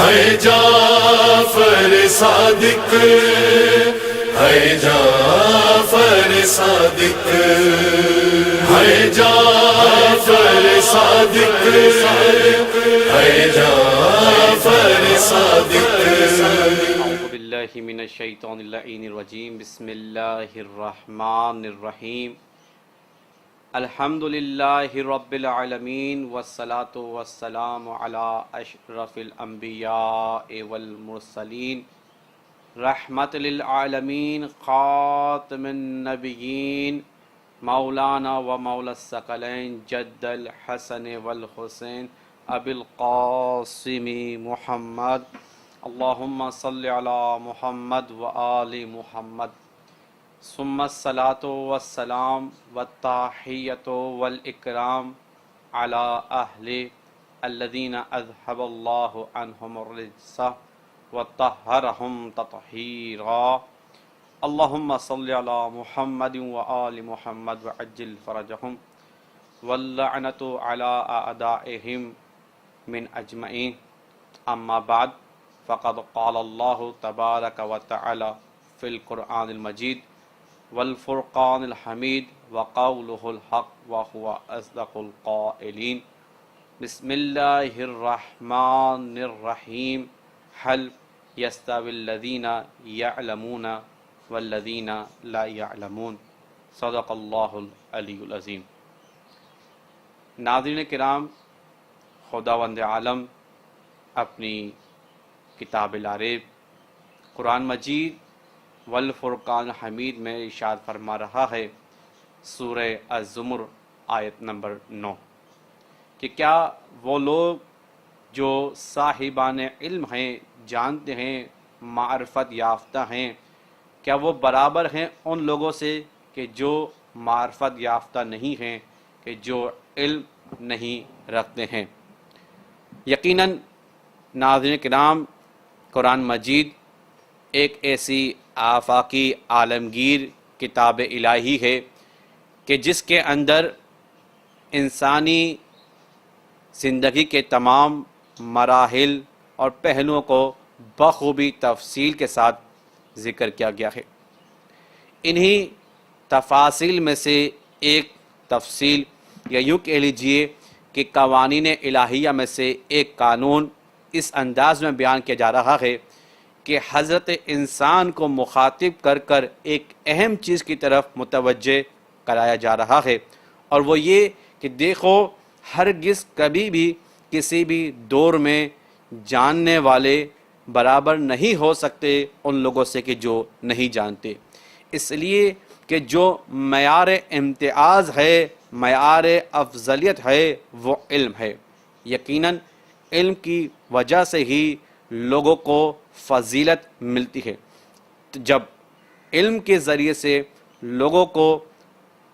ہے جعفر صادق، ہے جعفر صادق، ہے جعفر صادق، ہے جعفر صادق۔ اعوذ باللہ من الشیطان اللعین الرجیم، بسم اللہ الرحمن الرحیم۔ الحمدللہ رب العالمین، والصلاة والسلام علی اشرف الانبیاء والمرسلین، رحمت للعالمین، خاتم النبیین، مولانا و مولا الثقلین، جد الحسن والحسین، ابی القاسم محمد، اللہم صلی علی محمد و آل محمد، ثم الصلاة والسلام والتحیۃ والاکرام علی اہل الذین اذهب اللہ عنہم الرجس وطہرہم تطہیرا، اللہم صلی علی محمد و آل محمد وعجل فرجہم واللعنۃ علی اعدائہم من اجمعین، اما بعد فقد قال اللہ تبارک و تعالی فی القرآن المجید والفرقان الحمید وقولہ الحق وہو اصدق القائلین۔ بسم اللہ الرحمن الرحیم، هل یستوی الذین یعلمون والذین لا یعلمون، صدق اللہ العلی العظیم۔ ناظرین کرام، خداوند عالم اپنی کتاب العریب قرآن مجید والفرقان حمید میں ارشاد فرما رہا ہے، سورہ الزمر آیت نمبر 9، کہ کیا وہ لوگ جو صاحبان علم ہیں، جانتے ہیں، معرفت یافتہ ہیں، کیا وہ برابر ہیں ان لوگوں سے کہ جو معرفت یافتہ نہیں ہیں، کہ جو علم نہیں رکھتے ہیں؟ یقیناً ناظرین کرام، قرآن مجید ایک ایسی آفاقی عالمگیر کتاب الہی ہے کہ جس کے اندر انسانی زندگی کے تمام مراحل اور پہلوؤں کو بخوبی تفصیل کے ساتھ ذکر کیا گیا ہے۔ انہی تفاصیل میں سے ایک تفصیل، یا یوں کہہ لیجئے کہ قوانین الہیہ میں سے ایک قانون اس انداز میں بیان کیا جا رہا ہے کہ حضرت انسان کو مخاطب کر کر ایک اہم چیز کی طرف متوجہ کرایا جا رہا ہے، اور وہ یہ کہ دیکھو، ہرگز کبھی بھی کسی بھی دور میں جاننے والے برابر نہیں ہو سکتے ان لوگوں سے کہ جو نہیں جانتے، اس لیے کہ جو معیار امتیاز ہے، معیار افضلیت ہے، وہ علم ہے۔ یقیناً علم کی وجہ سے ہی لوگوں کو فضیلت ملتی ہے۔ جب علم کے ذریعے سے لوگوں کو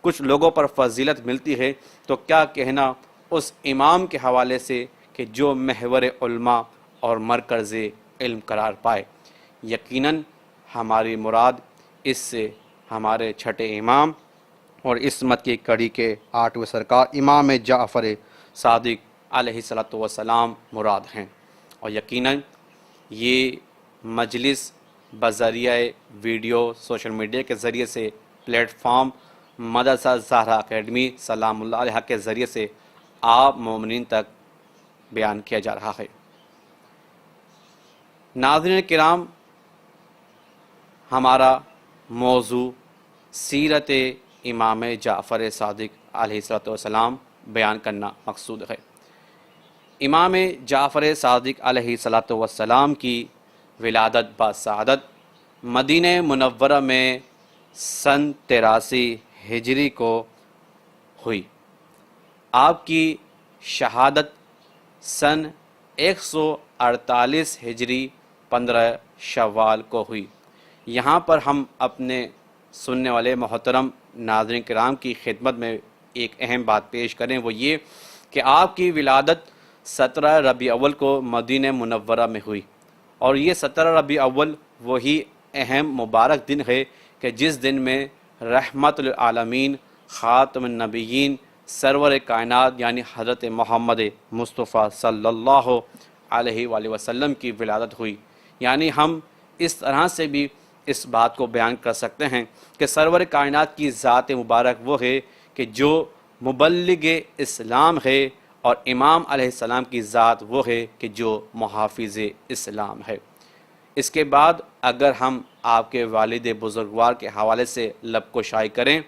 کچھ لوگوں پر فضیلت ملتی ہے تو کیا کہنا اس امام کے حوالے سے کہ جو محور علماء اور مرکز علم قرار پائے۔ یقیناً ہماری مراد اس سے ہمارے چھٹے امام اور عصمت کی کڑی کے 8ویں سرکار امام جعفر صادق علیہ السلام مراد ہیں، اور یقیناً یہ مجلس بذریعہ ویڈیو سوشل میڈیا کے ذریعے سے پلیٹ فارم مدرسہ زہرا اکیڈمی سلام اللہ علیہ کے ذریعے سے آپ مومنین تک بیان کیا جا رہا ہے۔ ناظرین کرام، ہمارا موضوع سیرت امام جعفر صادق علیہ السلام بیان کرنا مقصود ہے۔ امام جعفر صادق علیہ السلام کی ولادت بسعادت مدینہ منورہ میں سن 83 ہجری کو ہوئی۔ آپ کی شہادت سن 148 ہجری 15 شوال کو ہوئی۔ یہاں پر ہم اپنے سننے والے محترم ناظرین کرام کی خدمت میں ایک اہم بات پیش کریں، وہ یہ کہ آپ کی ولادت 17 ربیع اول کو مدینہ منورہ میں ہوئی، اور یہ 17 ربیع اول وہی اہم مبارک دن ہے کہ جس دن میں رحمت للعالمین خاتم النبیین سرور کائنات یعنی حضرت محمد مصطفیٰ صلی اللہ علیہ وآلہ وسلم کی ولادت ہوئی۔ یعنی ہم اس طرح سے بھی اس بات کو بیان کر سکتے ہیں کہ سرور کائنات کی ذات مبارک وہ ہے کہ جو مبلغ اسلام ہے، اور امام علیہ السلام کی ذات وہ ہے کہ جو محافظ اسلام ہے۔ اس کے بعد اگر ہم آپ کے والد بزرگوار کے حوالے سے لب کشائی کریں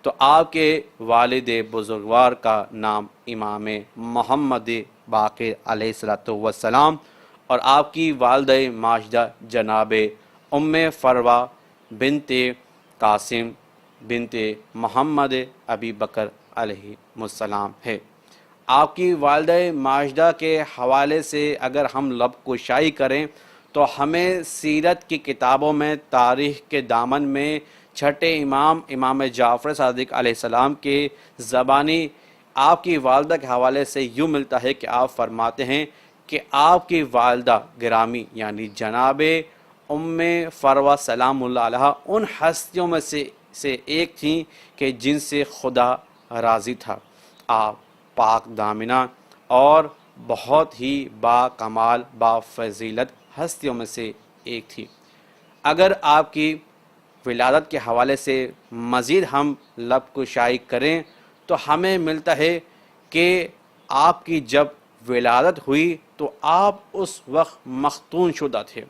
تو آپ کے والد بزرگوار کا نام امام محمد باقر علیہ السلام اور آپ کی والدہ ماجدہ جناب ام فروہ بنت قاسم بنت محمد ابی بکر علیہ السلام ہے۔ آپ کی والدہ ماجدہ کے حوالے سے اگر ہم لب کشائی کریں تو ہمیں سیرت کی کتابوں میں تاریخ کے دامن میں چھٹے امام جعفر صادق علیہ السلام کے زبانی آپ کی والدہ کے حوالے سے یوں ملتا ہے کہ آپ فرماتے ہیں کہ آپ کی والدہ گرامی یعنی جناب ام فروہ سلام اللہ علیہ ان ہستیوں میں سے ایک تھیں کہ جن سے خدا راضی تھا۔ آپ پاک دامنہ اور بہت ہی با کمال با فضیلت ہستیوں میں سے ایک تھی۔ اگر آپ کی ولادت کے حوالے سے مزید ہم لب کشائی کریں تو ہمیں ملتا ہے کہ آپ کی جب ولادت ہوئی تو آپ اس وقت مختون شدہ تھے۔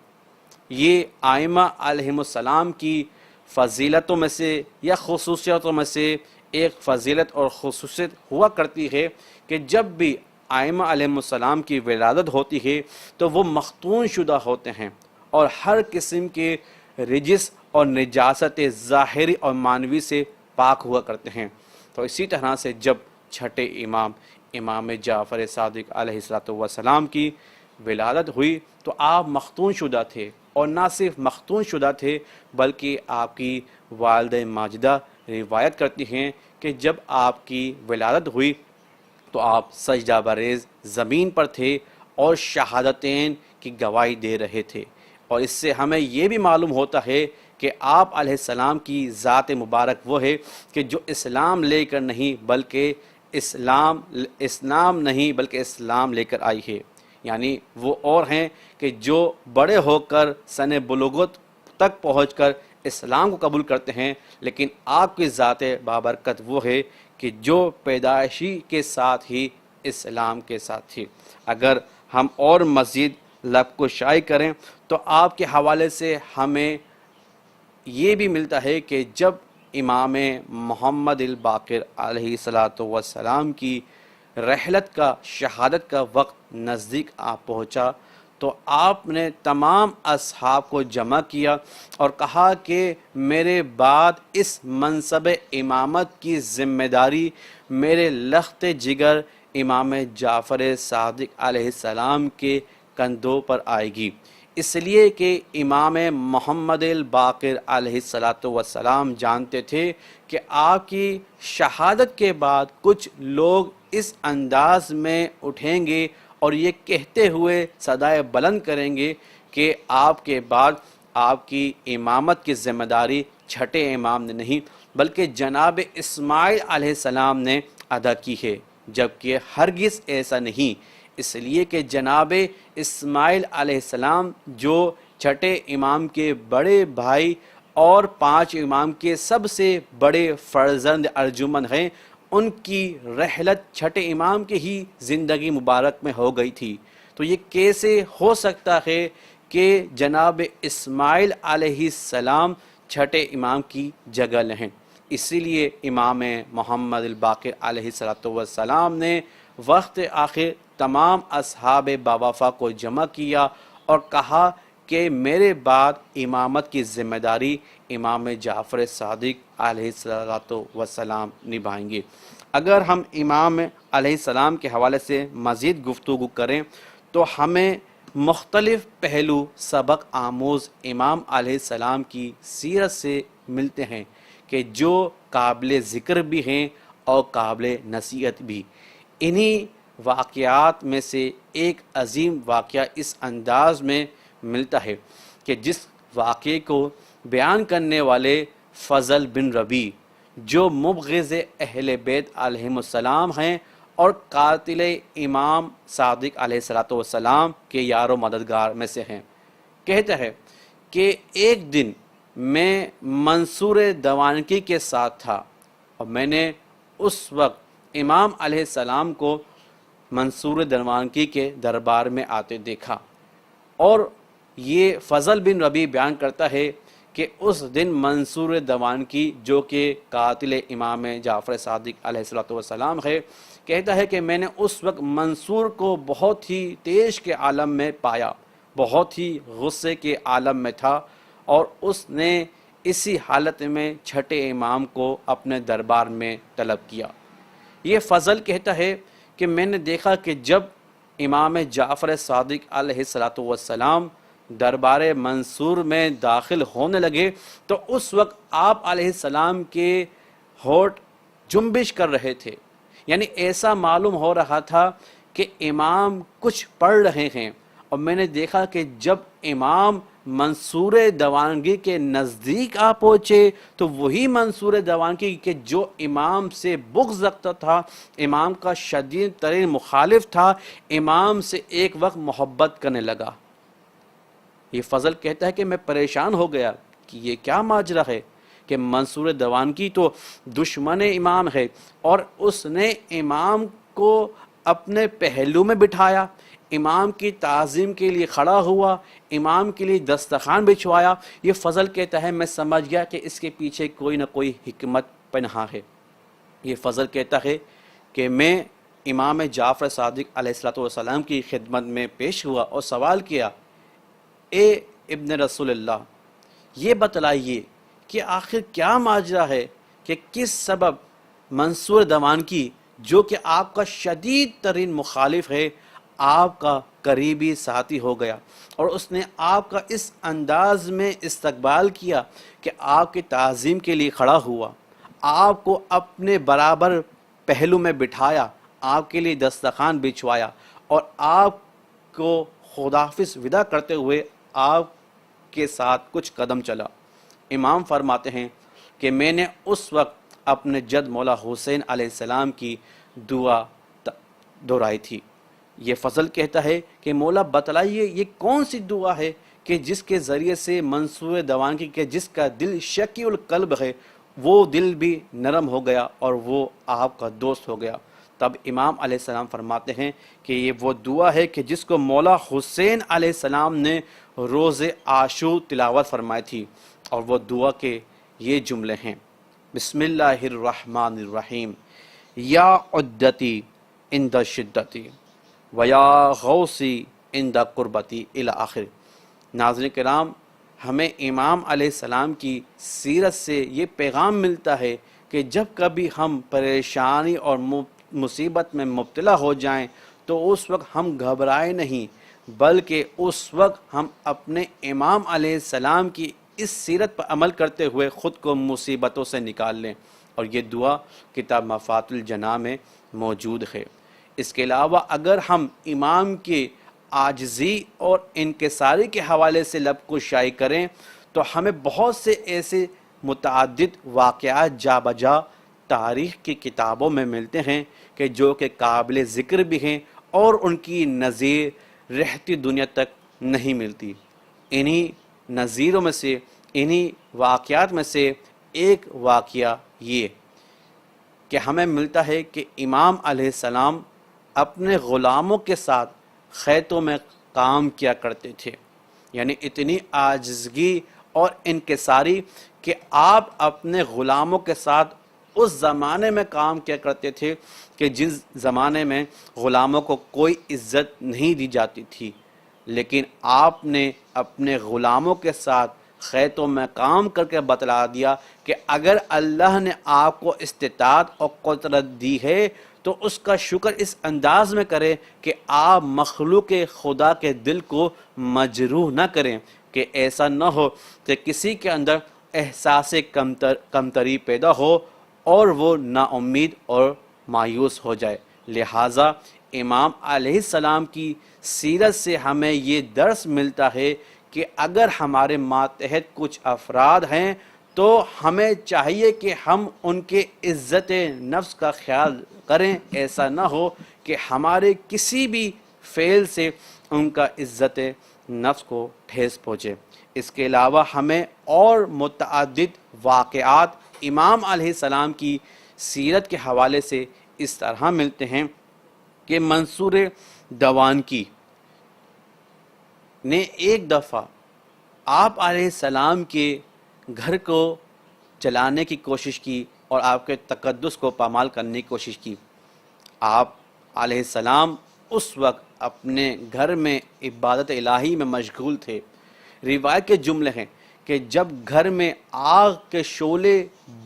یہ ائمہ علیہم السلام کی فضیلتوں میں سے یا خصوصیتوں میں سے ایک فضیلت اور خصوصیت ہوا کرتی ہے کہ جب بھی ائمہ علیہم السلام کی ولادت ہوتی ہے تو وہ مختون شدہ ہوتے ہیں اور ہر قسم کے رجس اور نجاست ظاہری اور معنوی سے پاک ہوا کرتے ہیں۔ تو اسی طرح سے جب چھٹے امام جعفر صادق علیہ السلام کی ولادت ہوئی تو آپ مختون شدہ تھے، اور نہ صرف مختون شدہ تھے بلکہ آپ کی والدہ ماجدہ روایت کرتی ہیں کہ جب آپ کی ولادت ہوئی تو آپ سجدہ بریز زمین پر تھے اور شہادتین کی گواہی دے رہے تھے۔ اور اس سے ہمیں یہ بھی معلوم ہوتا ہے کہ آپ علیہ السلام کی ذات مبارک وہ ہے کہ جو اسلام لے کر نہیں بلکہ اسلام نہیں بلکہ اسلام لے کر آئی ہے۔ یعنی وہ اور ہیں کہ جو بڑے ہو کر سن بلوغت تک پہنچ کر اسلام کو قبول کرتے ہیں، لیکن آپ کی ذات بابرکت وہ ہے کہ جو پیدائشی کے ساتھ ہی اسلام کے ساتھ تھی۔ اگر ہم اور مزید لب کشائی کریں تو آپ کے حوالے سے ہمیں یہ بھی ملتا ہے کہ جب امام محمد الباقر علیہ السلام کی رحلت کا شہادت کا وقت نزدیک آ پہنچا تو آپ نے تمام اصحاب کو جمع کیا اور کہا کہ میرے بعد اس منصب امامت کی ذمہ داری میرے لخت جگر امام جعفر صادق علیہ السلام کے کندھوں پر آئے گی، اس لیے کہ امام محمد الباقر علیہ السلام جانتے تھے کہ آپ کی شہادت کے بعد کچھ لوگ اس انداز میں اٹھیں گے اور یہ کہتے ہوئے صدائے بلند کریں گے کہ آپ کے بعد آپ کی امامت کی ذمہ داری چھٹے امام نے نہیں بلکہ جناب اسماعیل علیہ السلام نے ادا کی ہے، جبکہ ہرگز ایسا نہیں، اس لیے کہ جناب اسماعیل علیہ السلام جو چھٹے امام کے بڑے بھائی اور 5 امام کے سب سے بڑے فرزند ارجمند ہیں، ان کی رحلت چھٹے امام کے ہی زندگی مبارک میں ہو گئی تھی۔ تو یہ کیسے ہو سکتا ہے کہ جناب اسماعیل علیہ السلام چھٹے امام کی جگہ لیں؟ اسی لیے امام محمد الباقر علیہ السلام نے وقت آخر تمام اصحاب باوفا کو جمع کیا اور کہا کہ میرے بعد امامت کی ذمہ داری امام جعفر صادق علیہ السلام نبھائیں گے۔ اگر ہم امام علیہ السلام کے حوالے سے مزید گفتگو کریں تو ہمیں مختلف پہلو سبق آموز امام علیہ السلام کی سیرت سے ملتے ہیں کہ جو قابل ذکر بھی ہیں اور قابل نصیحت بھی۔ انہی واقعات میں سے ایک عظیم واقعہ اس انداز میں ملتا ہے کہ جس واقعے کو بیان کرنے والے فضل بن ربیع جو مبغض اہل بیت علیہم السلام ہیں اور قاتل امام صادق علیہ الصلوۃ والسلام کے یار و مددگار میں سے ہیں۔ کہتا ہے کہ ایک دن میں منصور دوانکی کے ساتھ تھا اور میں نے اس وقت امام علیہ السلام کو منصور دوانکی کے دربار میں آتے دیکھا۔ اور یہ فضل بن ربیع بیان کرتا ہے کہ اس دن منصور دوانکی جو کہ قاتل امام جعفر صادق علیہ الصلوۃ والسلام ہے، کہتا ہے کہ میں نے اس وقت منصور کو بہت ہی تیش کے عالم میں پایا، بہت ہی غصے کے عالم میں تھا، اور اس نے اسی حالت میں چھٹے امام کو اپنے دربار میں طلب کیا۔ یہ فضل کہتا ہے کہ میں نے دیکھا کہ جب امام جعفر صادق علیہ الصلوۃ والسلام دربار منصور میں داخل ہونے لگے تو اس وقت آپ علیہ السلام کے ہونٹ جنبش کر رہے تھے، یعنی ایسا معلوم ہو رہا تھا کہ امام کچھ پڑھ رہے ہیں۔ اور میں نے دیکھا کہ جب امام منصور دوانگی کے نزدیک آ پہنچے تو وہی منصور دوانگی کہ جو امام سے بغض رکھتا تھا، امام کا شدید ترین مخالف تھا، امام سے ایک وقت محبت کرنے لگا۔ یہ فضل کہتا ہے کہ میں پریشان ہو گیا کہ یہ کیا ماجرا ہے کہ منصور دوانگی تو دشمن امام ہے اور اس نے امام کو اپنے پہلو میں بٹھایا، امام کی تعظیم کے لیے کھڑا ہوا، امام کے لیے دسترخوان بچھوایا۔ یہ فضل کہتا ہے میں سمجھ گیا کہ اس کے پیچھے کوئی نہ کوئی حکمت پنہاں ہے۔ یہ فضل کہتا ہے کہ میں امام جعفر صادق علیہ الصلوۃ والسلام کی خدمت میں پیش ہوا اور سوال کیا، اے ابن رسول اللہ، یہ بتلائیے کہ آخر کیا ماجرا ہے کہ کس سبب منصور دوانکی جو کہ آپ کا شدید ترین مخالف ہے، آپ کا قریبی ساتھی ہو گیا اور اس نے آپ کا اس انداز میں استقبال کیا کہ آپ کی تعظیم کے لیے کھڑا ہوا، آپ کو اپنے برابر پہلو میں بٹھایا، آپ کے لیے دسترخوان بچھوایا اور آپ کو خداحافظ ودا کرتے ہوئے آپ کے ساتھ کچھ قدم چلا۔ امام فرماتے ہیں کہ میں نے اس وقت اپنے جد مولا حسین علیہ السلام کی دعا دہرائی تھی۔ یہ فضل کہتا ہے کہ مولا بتلائیے یہ کون سی دعا ہے کہ جس کے ذریعے سے منصور دوانکی کے جس کا دل شکی القلب ہے وہ دل بھی نرم ہو گیا اور وہ آپ کا دوست ہو گیا۔ تب امام علیہ السلام فرماتے ہیں کہ یہ وہ دعا ہے کہ جس کو مولا حسین علیہ السلام نے روز عاشور تلاوت فرمائی تھی، اور وہ دعا کے یہ جملے ہیں، بسم اللہ الرحمن الرحیم، یا عدتی عند شدتی ویا غوثی عند قربتی الی آخر۔ ناظرین کرام، ہمیں امام علیہ السلام کی سیرت سے یہ پیغام ملتا ہے کہ جب کبھی ہم پریشانی اور مصیبت میں مبتلا ہو جائیں تو اس وقت ہم گھبرائے نہیں، بلکہ اس وقت ہم اپنے امام علیہ السلام کی اس سیرت پر عمل کرتے ہوئے خود کو مصیبتوں سے نکال لیں، اور یہ دعا کتاب مفاتح الجناح میں موجود ہے۔ اس کے علاوہ اگر ہم امام کی عاجزی اور انکساری کے حوالے سے لب کشائی کریں تو ہمیں بہت سے ایسے متعدد واقعات جا بجا تاریخ کی کتابوں میں ملتے ہیں کہ جو کہ قابل ذکر بھی ہیں اور ان کی نظیر رہتی دنیا تک نہیں ملتی۔ انہی نظیروں میں سے، انہی واقعات میں سے ایک واقعہ یہ کہ ہمیں ملتا ہے کہ امام علیہ السلام اپنے غلاموں کے ساتھ خیتوں میں کام کیا کرتے تھے، یعنی اتنی عاجزگی اور انکساری کہ آپ اپنے غلاموں کے ساتھ اس زمانے میں کام کیا کرتے تھے کہ جس زمانے میں غلاموں کو کوئی عزت نہیں دی جاتی تھی، لیکن آپ نے اپنے غلاموں کے ساتھ خیتوں میں کام کر کے بتلا دیا کہ اگر اللہ نے آپ کو استطاعت اور قدرت دی ہے تو اس کا شکر اس انداز میں کریں کہ آپ مخلوق خدا کے دل کو مجروح نہ کریں، کہ ایسا نہ ہو کہ کسی کے اندر احساس کمتری پیدا ہو اور وہ نا امید اور مایوس ہو جائے۔ لہٰذا امام علیہ السلام کی سیرت سے ہمیں یہ درس ملتا ہے کہ اگر ہمارے ماتحت کچھ افراد ہیں تو ہمیں چاہیے کہ ہم ان کے عزت نفس کا خیال کریں، ایسا نہ ہو کہ ہمارے کسی بھی فعل سے ان کا عزت نفس کو ٹھیس پہنچے۔ اس کے علاوہ ہمیں اور متعدد واقعات امام علیہ السلام کی سیرت کے حوالے سے اس طرح ملتے ہیں کہ منصور دوانکی نے ایک دفعہ آپ علیہ السلام کے گھر کو جلانے کی کوشش کی اور آپ کے تقدس کو پامال کرنے کی کوشش کی۔ آپ علیہ السلام اس وقت اپنے گھر میں عبادت الہی میں مشغول تھے۔ روایت کے جملے ہیں کہ جب گھر میں آگ کے شعلے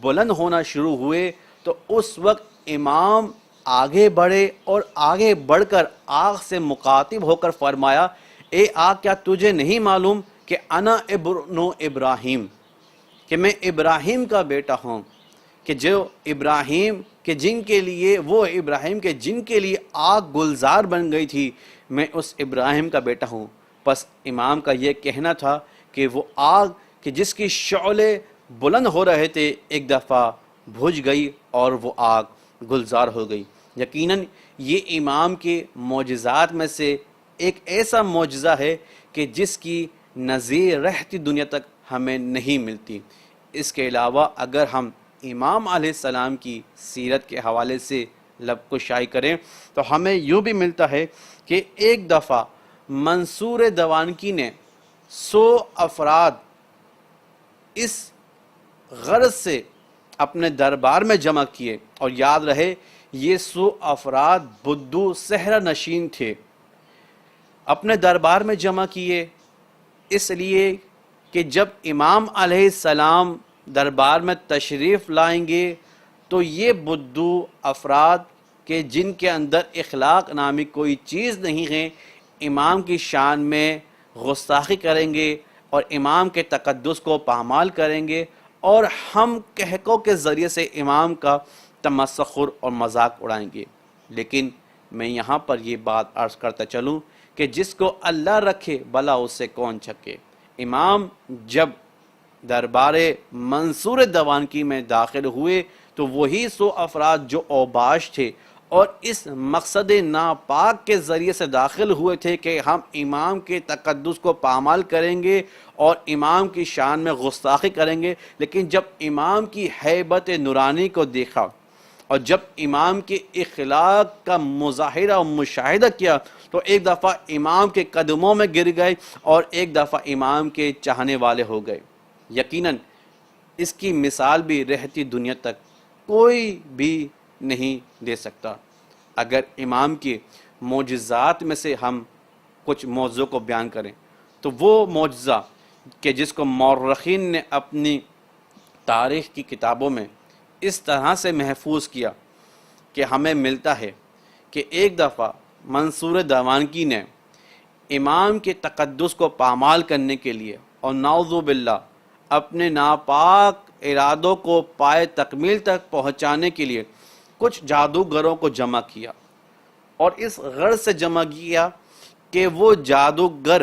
بلند ہونا شروع ہوئے تو اس وقت امام آگے بڑھے اور آگے بڑھ کر آگ سے مخاطب ہو کر فرمایا، اے آگ، کیا تجھے نہیں معلوم کہ انا ابن ابراہیم، کہ میں ابراہیم کا بیٹا ہوں، کہ جو ابراہیم کے جن کے لیے وہ ابراہیم کے جن کے لیے آگ گلزار بن گئی تھی، میں اس ابراہیم کا بیٹا ہوں۔ پس امام کا یہ کہنا تھا کہ وہ آگ کہ جس کی شعلے بلند ہو رہے تھے ایک دفعہ بجھ گئی اور وہ آگ گلزار ہو گئی۔ یقیناً یہ امام کے معجزات میں سے ایک ایسا معجزہ ہے کہ جس کی نظیر رہتی دنیا تک ہمیں نہیں ملتی۔ اس کے علاوہ اگر ہم امام علیہ السلام کی سیرت کے حوالے سے لب کشائی کریں تو ہمیں یوں بھی ملتا ہے کہ ایک دفعہ منصور دوانکی نے 100 افراد اس غرض سے اپنے دربار میں جمع کیے، اور یاد رہے یہ 100 افراد بدو صحرا نشین تھے، اپنے دربار میں جمع کیے اس لیے کہ جب امام علیہ السلام دربار میں تشریف لائیں گے تو یہ بدو افراد کہ جن کے اندر اخلاق نامی کوئی چیز نہیں ہے، امام کی شان میں گستاخی کریں گے اور امام کے تقدس کو پامال کریں گے، اور ہم کہکوں کے ذریعے سے امام کا تمسخر اور مذاق اڑائیں گے۔ لیکن میں یہاں پر یہ بات عرض کرتا چلوں کہ جس کو اللہ رکھے بھلا اس سے کون چھکے۔ امام جب دربار منصور دوانکی میں داخل ہوئے تو وہی 100 افراد جو اوباش تھے اور اس مقصد ناپاک کے ذریعے سے داخل ہوئے تھے کہ ہم امام کے تقدس کو پامال کریں گے اور امام کی شان میں گستاخی کریں گے، لیکن جب امام کی ہیبت نورانی کو دیکھا اور جب امام کے اخلاق کا مظاہرہ و مشاہدہ کیا تو ایک دفعہ امام کے قدموں میں گر گئے اور ایک دفعہ امام کے چاہنے والے ہو گئے۔ یقیناً اس کی مثال بھی رہتی دنیا تک کوئی بھی نہیں دے سکتا۔ اگر امام کے معجزات میں سے ہم کچھ موضوع کو بیان کریں تو وہ معجزہ کہ جس کو مورخین نے اپنی تاریخ کی کتابوں میں اس طرح سے محفوظ کیا کہ ہمیں ملتا ہے کہ ایک دفعہ منصور دوانکی نے امام کے تقدس کو پامال کرنے کے لیے اور نعوذ باللہ اپنے ناپاک ارادوں کو پائے تکمیل تک پہنچانے کے لیے کچھ جادوگروں کو جمع کیا، اور اس غرض سے جمع کیا کہ وہ جادوگر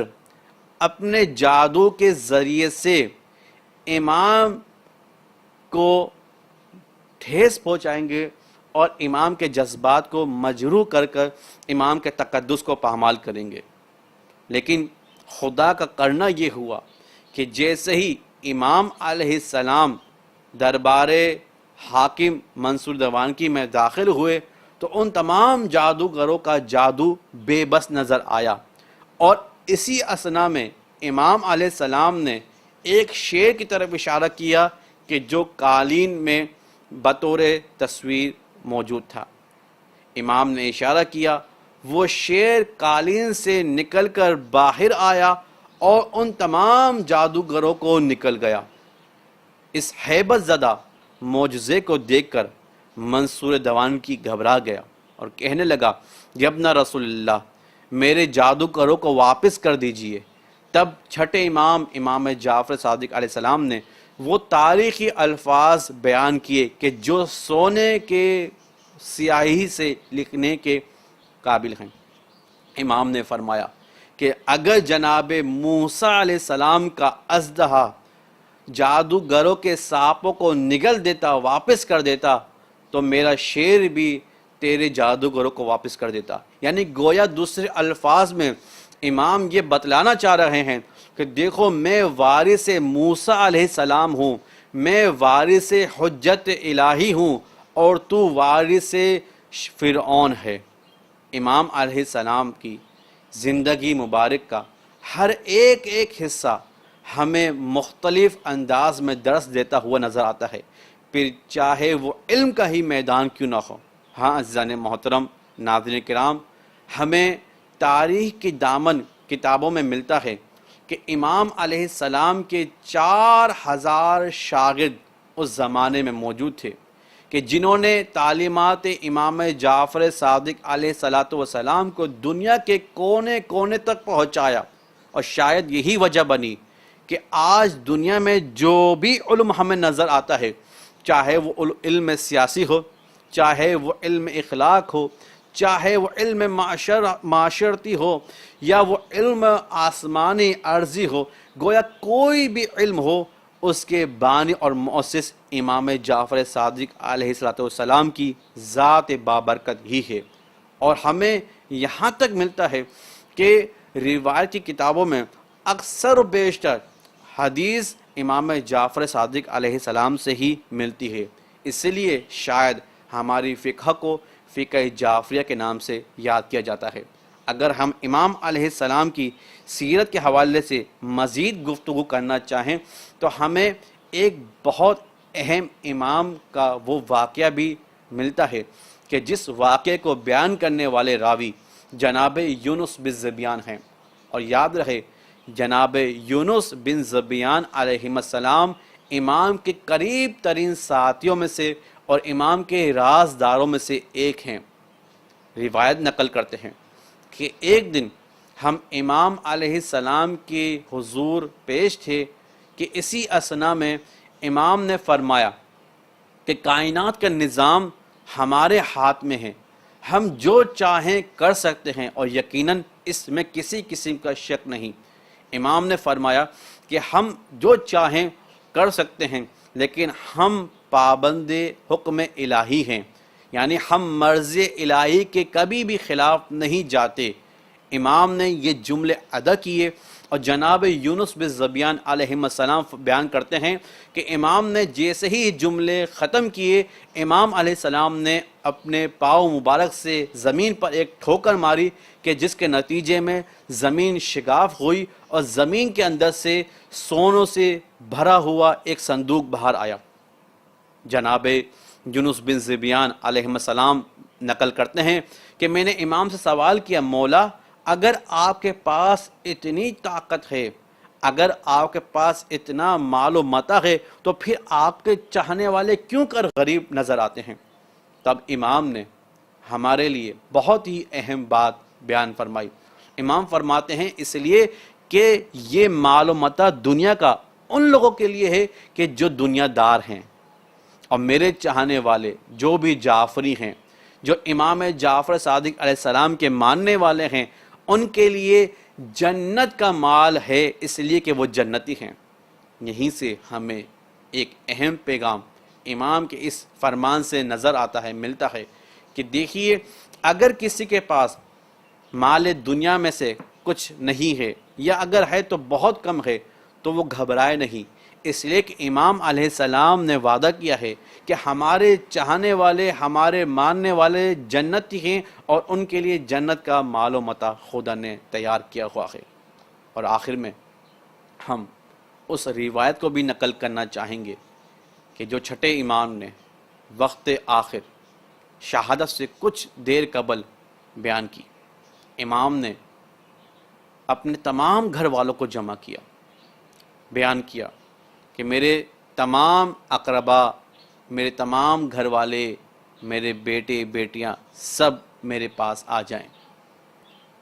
اپنے جادو کے ذریعے سے امام کو ٹھیس پہنچائیں گے اور امام کے جذبات کو مجروح کر کر امام کے تقدس کو پامال کریں گے۔ لیکن خدا کا کرنا یہ ہوا کہ جیسے ہی امام علیہ السلام دربار حاکم منصور دوانکی میں داخل ہوئے تو ان تمام جادوگروں کا جادو بے بس نظر آیا، اور اسی اثنا میں امام علیہ السلام نے ایک شیر کی طرف اشارہ کیا کہ جو قالین میں بطور تصویر موجود تھا۔ امام نے اشارہ کیا، وہ شیر قالین سے نکل کر باہر آیا اور ان تمام جادوگروں کو نکل گیا۔ اس ہیبت زدہ معجزے کو دیکھ کر منصور دوانکی گھبرا گیا اور کہنے لگا، ابن رسول اللہ، میرے جادوگروں کو واپس کر دیجئے۔ تب چھٹے امام جعفر صادق علیہ السلام نے وہ تاریخی الفاظ بیان کیے کہ جو سونے کے سیاہی سے لکھنے کے قابل ہیں۔ امام نے فرمایا کہ اگر جناب موسیٰ علیہ السلام کا اژدہا جادوگروں کے سانپوں کو نگل دیتا، واپس کر دیتا، تو میرا شیر بھی تیرے جادوگروں کو واپس کر دیتا۔ یعنی گویا دوسرے الفاظ میں امام یہ بتلانا چاہ رہے ہیں کہ دیکھو میں وارث موسیٰ علیہ السلام ہوں، میں وارث حجت الہی ہوں، اور تو وارث فرعون ہے۔ امام علیہ السلام کی زندگی مبارک کا ہر ایک حصہ ہمیں مختلف انداز میں درس دیتا ہوا نظر آتا ہے، پھر چاہے وہ علم کا ہی میدان کیوں نہ ہو۔ ہاں عزیزان محترم، ناظرین کرام، ہمیں تاریخ کی دامن کتابوں میں ملتا ہے کہ امام علیہ السلام کے 4000 شاگرد اس زمانے میں موجود تھے کہ جنہوں نے تعلیمات امام جعفر صادق علیہ السلام کو دنیا کے کونے کونے تک پہنچایا، اور شاید یہی وجہ بنی کہ آج دنیا میں جو بھی علم ہمیں نظر آتا ہے، چاہے وہ علم سیاسی ہو، چاہے وہ علم اخلاق ہو، چاہے وہ علم معاشرتی ہو، یا وہ علم آسمانی ارضی ہو، گویا کوئی بھی علم ہو، اس کے بانی اور مؤسس امام جعفر صادق علیہ السلام کی ذات بابرکت ہی ہے۔ اور ہمیں یہاں تک ملتا ہے کہ روایت کی کتابوں میں اکثر و بیشتر حدیث امام جعفر صادق علیہ السلام سے ہی ملتی ہے، اس لیے شاید ہماری فقہ کو فقہ جعفریہ کے نام سے یاد کیا جاتا ہے۔ اگر ہم امام علیہ السلام کی سیرت کے حوالے سے مزید گفتگو کرنا چاہیں تو ہمیں ایک بہت اہم امام کا وہ واقعہ بھی ملتا ہے کہ جس واقعے کو بیان کرنے والے راوی جناب یونس بن ذبیان ہیں، اور یاد رہے جناب یونس بن ذبیان علیہ السلام امام کے قریب ترین ساتھیوں میں سے اور امام کے رازداروں میں سے ایک ہیں۔ روایت نقل کرتے ہیں کہ ایک دن ہم امام علیہ السلام کے حضور پیش تھے کہ اسی اثنا میں امام نے فرمایا کہ کائنات کا نظام ہمارے ہاتھ میں ہے، ہم جو چاہیں کر سکتے ہیں، اور یقیناً اس میں کسی قسم کا شک نہیں۔ امام نے فرمایا کہ ہم جو چاہیں کر سکتے ہیں، لیکن ہم پابند حکم الہی ہیں، یعنی ہم مرضی الہی کے کبھی بھی خلاف نہیں جاتے۔ امام نے یہ جملے ادا کیے، اور جناب یونس بن ذبیان علیہ السلام بیان کرتے ہیں کہ امام نے جیسے ہی جملے ختم کیے، امام علیہ السلام نے اپنے پاؤں مبارک سے زمین پر ایک ٹھوکر ماری کہ جس کے نتیجے میں زمین شگاف ہوئی، اور زمین کے اندر سے سونوں سے بھرا ہوا ایک صندوق باہر آیا۔ جناب یونس بن ذبیان علیہ السلام نقل کرتے ہیں کہ میں نے امام سے سوال کیا، مولا اگر آپ کے پاس اتنی طاقت ہے، اگر آپ کے پاس اتنا مال و متاع ہے، تو پھر آپ کے چاہنے والے کیوں کر غریب نظر آتے ہیں؟ تب امام نے ہمارے لیے بہت ہی اہم بات بیان فرمائی۔ امام فرماتے ہیں اس لیے کہ یہ مال و متاع دنیا کا ان لوگوں کے لیے ہے کہ جو دنیا دار ہیں، اور میرے چاہنے والے جو بھی جعفری ہیں، جو امام جعفر صادق علیہ السلام کے ماننے والے ہیں، ان کے لیے جنت کا مال ہے، اس لیے کہ وہ جنتی ہیں۔ یہیں سے ہمیں ایک اہم پیغام امام کے اس فرمان سے نظر آتا ہے، ملتا ہے کہ دیکھیے اگر کسی کے پاس مال دنیا میں سے کچھ نہیں ہے، یا اگر ہے تو بہت کم ہے، تو وہ گھبرائے نہیں، اس لیے کہ امام علیہ السلام نے وعدہ کیا ہے کہ ہمارے چاہنے والے، ہمارے ماننے والے جنتی ہیں، اور ان کے لیے جنت کا مال و متاع خدا نے تیار کیا ہوا ہے۔ اور آخر میں ہم اس روایت کو بھی نقل کرنا چاہیں گے کہ جو چھٹے امام نے وقت آخر شہادت سے کچھ دیر قبل بیان کی۔ امام نے اپنے تمام گھر والوں کو جمع کیا، بیان کیا کہ میرے تمام اقربا، میرے تمام گھر والے، میرے بیٹے بیٹیاں سب میرے پاس آ جائیں۔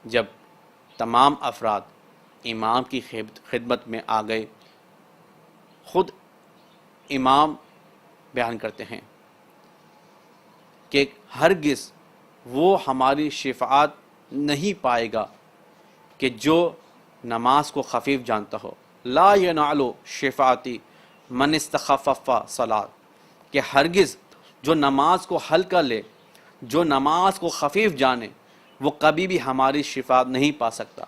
جب تمام افراد امام کی خدمت میں آ گئے، خود امام بیان کرتے ہیں کہ ہرگز وہ ہماری شفاعت نہیں پائے گا کہ جو نماز کو خفیف جانتا ہو۔ لا ینال شفاعتی من استخفف صلاۃ، کہ ہرگز جو نماز کو ہلکا لے، جو نماز کو خفیف جانے، وہ کبھی بھی ہماری شفاعت نہیں پا سکتا۔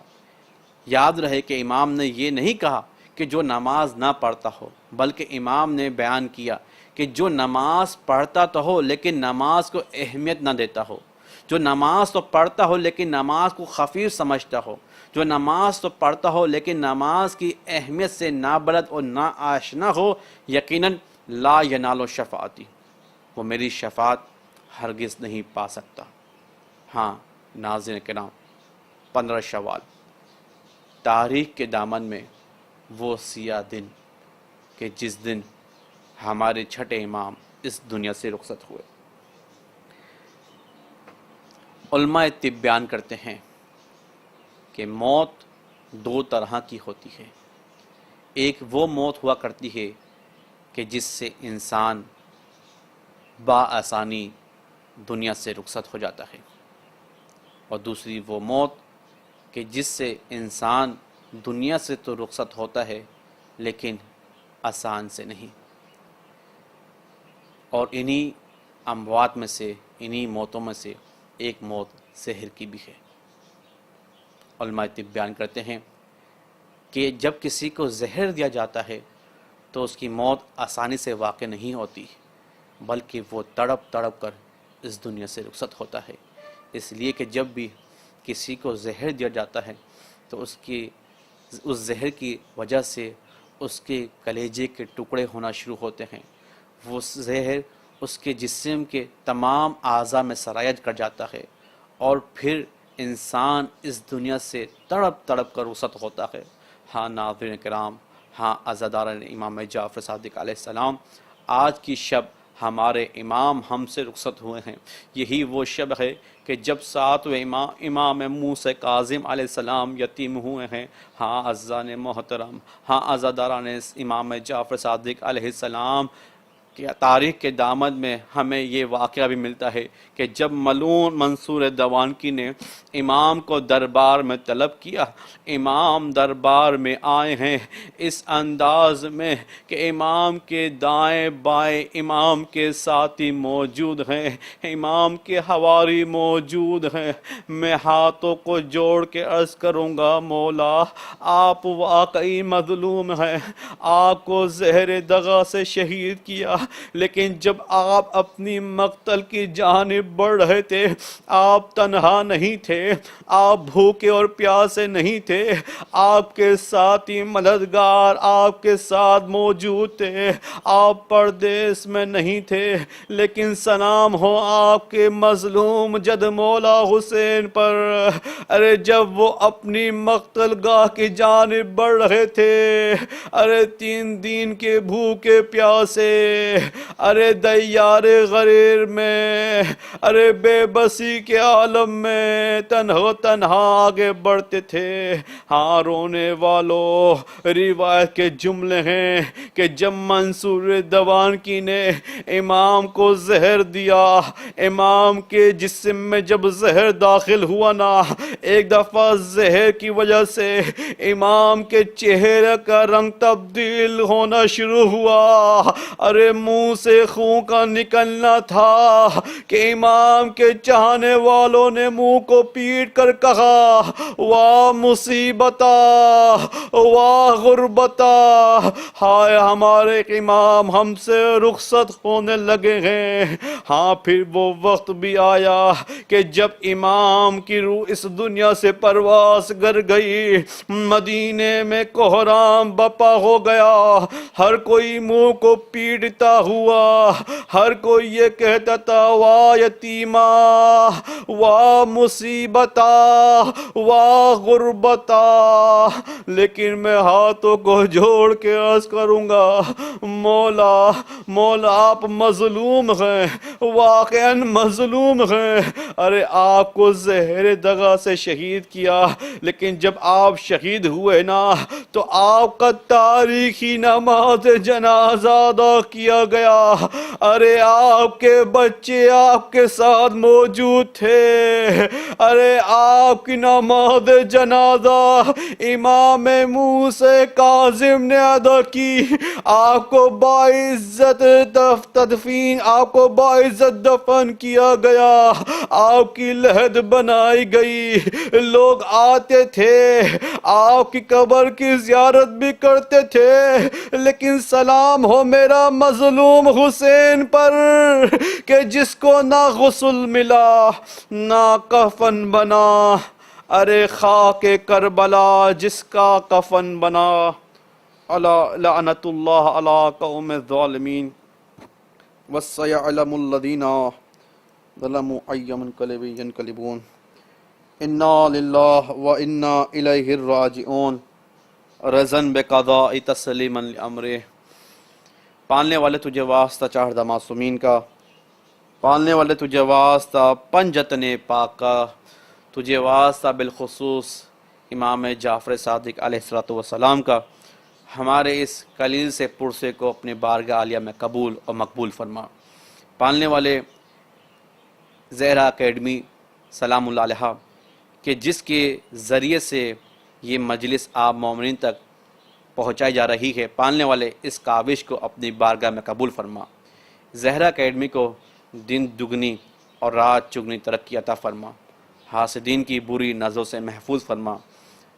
یاد رہے کہ امام نے یہ نہیں کہا کہ جو نماز نہ پڑھتا ہو، بلکہ امام نے بیان کیا کہ جو نماز پڑھتا تو ہو لیکن نماز کو اہمیت نہ دیتا ہو، جو نماز تو پڑھتا ہو لیکن نماز کو خفیف سمجھتا ہو، جو نماز تو پڑھتا ہو لیکن نماز کی اہمیت سے نابلد اور نا آشنا ہو، یقیناً لا ینال شفاعتی، وہ میری شفاعت ہرگز نہیں پا سکتا۔ ہاں ناظرین کرام، 15 شوال، تاریخ کے دامن میں وہ سیاہ دن کہ جس دن ہمارے چھٹے امام اس دنیا سے رخصت ہوئے۔ علماء طب بیان کرتے ہیں کہ موت 2 طرح کی ہوتی ہے۔ ایک وہ موت ہوا کرتی ہے کہ جس سے انسان بآسانی دنیا سے رخصت ہو جاتا ہے، اور دوسری وہ موت کہ جس سے انسان دنیا سے تو رخصت ہوتا ہے لیکن آسان سے نہیں۔ اور انہی اموات میں سے، انہی موتوں میں سے ایک موت زہر کی بھی ہے۔ علماء طب بیان کرتے ہیں کہ جب کسی کو زہر دیا جاتا ہے تو اس کی موت آسانی سے واقع نہیں ہوتی، بلکہ وہ تڑپ تڑپ کر اس دنیا سے رخصت ہوتا ہے۔ اس لیے کہ جب بھی کسی کو زہر دیا جاتا ہے تو اس زہر کی وجہ سے اس کے کلیجے کے ٹکڑے ہونا شروع ہوتے ہیں۔ وہ زہر اس کے جسم کے تمام اعضاء میں سرایت کر جاتا ہے، اور پھر انسان اس دنیا سے تڑپ تڑپ کر رخصت ہوتا ہے۔ ہاں ناظرین کرام، ہاں عزاداران امام جعفر صادق علیہ السلام، آج کی شب ہمارے امام ہم سے رخصت ہوئے ہیں۔ یہی وہ شب ہے کہ جب 7ویں امام موسیٰ کاظم علیہ السلام یتیم ہوئے ہیں۔ ہاں عزیزان محترم، ہاں عزاداران امام جعفر صادق علیہ السلام کہ تاریخ کے دامن میں ہمیں یہ واقعہ بھی ملتا ہے کہ جب ملعون منصور دوانکی نے امام کو دربار میں طلب کیا، امام دربار میں آئے ہیں اس انداز میں کہ امام کے دائیں بائیں امام کے ساتھی موجود ہیں، امام کے حواری موجود ہیں۔ میں ہاتھوں کو جوڑ کے عرض کروں گا، مولا آپ واقعی مظلوم ہیں، آپ کو زہر دغا سے شہید کیا، لیکن جب آپ اپنی مقتل کی جانب بڑھ رہے تھے آپ تنہا نہیں تھے، آپ بھوکے اور پیاسے نہیں تھے، آپ کے ساتھی مددگار آپ کے ساتھ موجود تھے، آپ پردیس میں نہیں تھے، لیکن سلام ہو آپ کے مظلوم جد مولا حسین پر۔ ارے جب وہ اپنی مقتل گاہ کی جانب بڑھ رہے تھے، ارے 3 دن کے بھوکے پیاسے، ارے دیار غریر میں، ارے بے بسی کے عالم میں تنہا آگے بڑھتے تھے۔ ہاں رونے والوں، روایت کے جملے ہیں کہ جب منصور دوانکی نے امام کو زہر دیا، امام کے جسم میں جب زہر داخل ہوا نا، ایک دفعہ زہر کی وجہ سے امام کے چہرے کا رنگ تبدیل ہونا شروع ہوا، ارے منہ سے خون کا نکلنا تھا کہ امام کے چاہنے والوں نے منہ کو پیٹ کر کہا، واہ مصیبتا، واہ غربتا، ہائے ہمارے امام ہم سے رخصت ہونے لگے ہیں۔ ہاں پھر وہ وقت بھی آیا کہ جب امام کی روح اس دنیا سے پرواز کر گئی، مدینے میں کوہرام بپا ہو گیا، ہر کوئی منہ کو پیٹتا ہوا، ہر کوئی یہ کہتا تھا، واہ یتیما، واہ مصیبتا، واہ غربتا۔ لیکن میں ہاتھوں کو جوڑ کے عرض کروں گا، مولا آپ مظلوم ہیں، واقعاً مظلوم ہیں۔ ارے آپ کو زہر دغا سے شہید کیا، لیکن جب آپ شہید ہوئے نا تو آپ کا تاریخی نماز جنازہ ادا کیا گیا. ارے آپ کے بچے آپ کے ساتھ موجود تھے. ارے آپ کی نماز جنازہ امام موسیٰ کاظم نے ادا کی. آپ کو باعزت تدفین، آپ کو باعزت دفن کیا گیا. آپ کی لحد بنائی گئی. لوگ آتے تھے، آپ کی قبر کی زیارت بھی کرتے تھے. لیکن سلام ہو میرا مظلوم حسین پر کہ جس کو نہ غسل ملا نہ کفن بنا. ارے خاک کربلا جس کا کفن بنا. لعنت اللہ علی قوم الظالمین وسيعلم الذین ظلموا أي منقلب ينقلبون. انا للہ و انا الیہ الراجعون. رضن بقضاء تسلیما لامرہ. پالنے والے تجھے واسطہ چاہدہ معصومین کا، پالنے والے تجھے واسطہ پنجتن پاک کا، تجھے واسطہ بالخصوص امام جعفر صادق علیہ السلام کا. ہمارے اس قلیل سے پرسے کو اپنے بارگاہ عالیہ میں قبول اور مقبول فرما. پالنے والے زہرا اکیڈمی سلام اللہ علیہ کہ جس کے ذریعے سے یہ مجلس آپ مومنین تک پہنچائی جا رہی ہے، پالنے والے اس کاوش کو اپنی بارگاہ میں قبول فرما. زہرا اکیڈمی کو دن دگنی اور رات چگنی ترقی عطا فرما. حاسدین کی بری نظروں سے محفوظ فرما.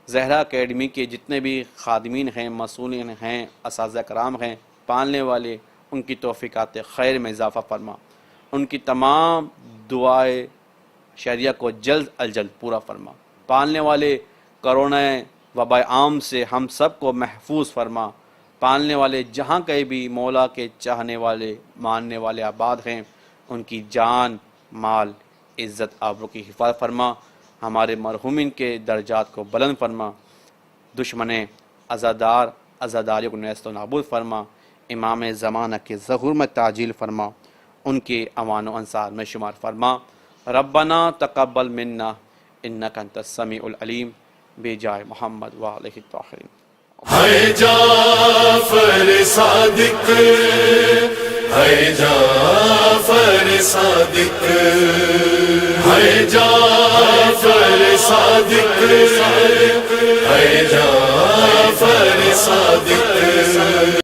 زہرا اکیڈمی کے جتنے بھی خادمین ہیں، مسئولین ہیں، اساتذہ کرام ہیں، پالنے والے ان کی توفیقات خیر میں اضافہ فرما. ان کی تمام دعائیں شریعہ کو جلد از جلد پورا فرما. پالنے والے کرونا وبا عام سے ہم سب کو محفوظ فرما. پالنے والے جہاں کہیں بھی مولا کے چاہنے والے ماننے والے آباد ہیں، ان کی جان مال عزت آبرو کی حفاظت فرما. ہمارے مرحومین کے درجات کو بلند فرما. دشمن عزاداریوں کو نیست و نابود فرما. امام زمانہ کے ظہور میں تعجیل فرما. ان کے امان و انصار میں شمار فرما. ربنا تقبل منا انک انت السمیع العلیم بجائے محمد وعلیہ الطاہرین. ہے جعفر صادق، ہے جعفر صادق، ہے جعفر صادق، ہے جعفر صادق.